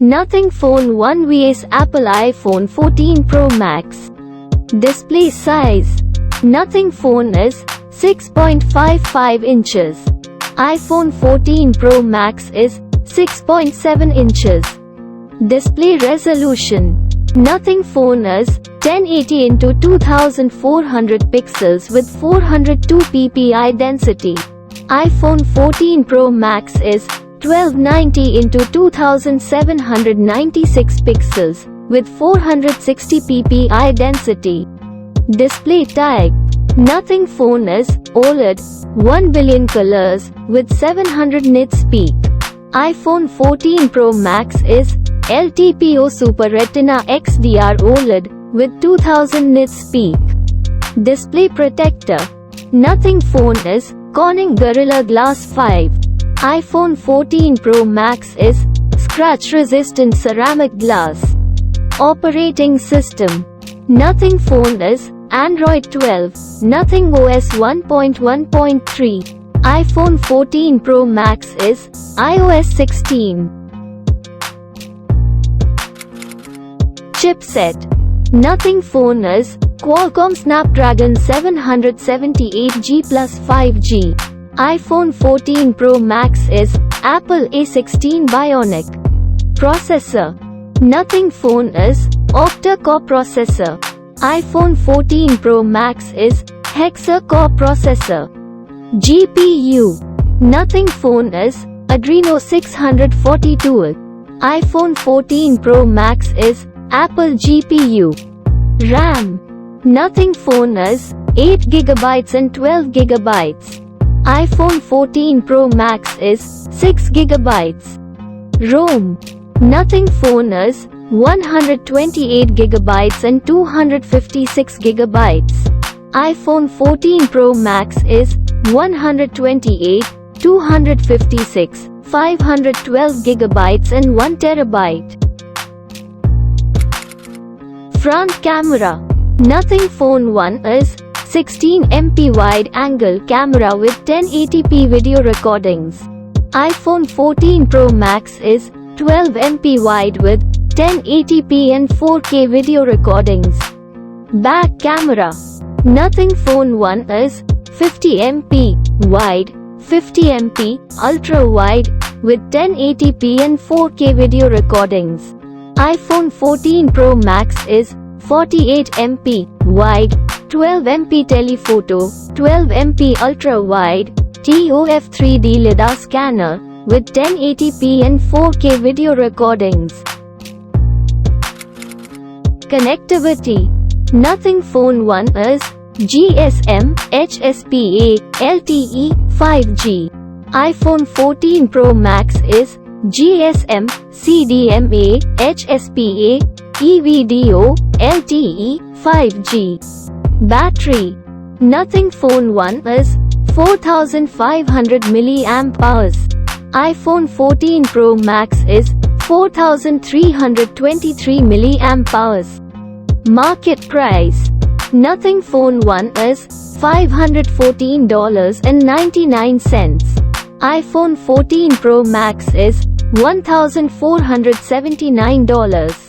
Nothing Phone 1 vs Apple iPhone 14 Pro Max. Display size. Nothing phone is 6.55 inches. iPhone 14 Pro Max is 6.7 inches. Display resolution. Nothing phone is 1080 into 2400 pixels with 402 ppi density. iPhone 14 Pro Max is 1290 into 2796 pixels with 460 ppi density. Display type. Nothing phone is OLED, 1 billion colors with 700 nits peak. iPhone 14 Pro Max is LTPO Super Retina XDR OLED with 2000 nits peak. Display protector. Nothing phone is Corning Gorilla Glass 5. iPhone 14 Pro Max is scratch-resistant ceramic glass. Operating system. Nothing phone is Android 12, Nothing OS 1.1.3. iPhone 14 Pro Max is iOS 16. Chipset. Nothing phone is Qualcomm Snapdragon 778G plus 5G. iPhone 14 Pro Max is Apple A16 Bionic. Processor. Nothing phone is octa-core processor. iPhone 14 Pro Max is hexa-core processor. GPU. Nothing phone is Adreno 642. iPhone 14 Pro Max is Apple GPU. RAM. Nothing phone is 8GB and 12GB. iPhone 14 Pro Max is 6GB. ROM. Nothing phone is 128GB and 256GB. iPhone 14 Pro Max is 128, 256, 512GB and 1TB. Front camera. Nothing phone 1 is 16MP wide angle camera with 1080p video recordings. iPhone 14 Pro Max is 12MP wide with 1080p and 4K video recordings. Back camera. Nothing phone 1 is 50MP wide, 50MP ultra wide with 1080p and 4K video recordings. iPhone 14 Pro Max is 48MP wide, 12MP telephoto, 12MP ultra wide, TOF 3D LiDAR scanner with 1080p and 4K video recordings. Connectivity. Nothing phone 1 is GSM, HSPA, LTE, 5G. iPhone 14 Pro Max is GSM, CDMA, HSPA, EVDO, LTE, 5G. Battery. Nothing phone 1 is 4500 mAh. iPhone 14 Pro Max is 4323 mAh. Market price. Nothing phone 1 is $514.99. iPhone 14 Pro Max is $1479.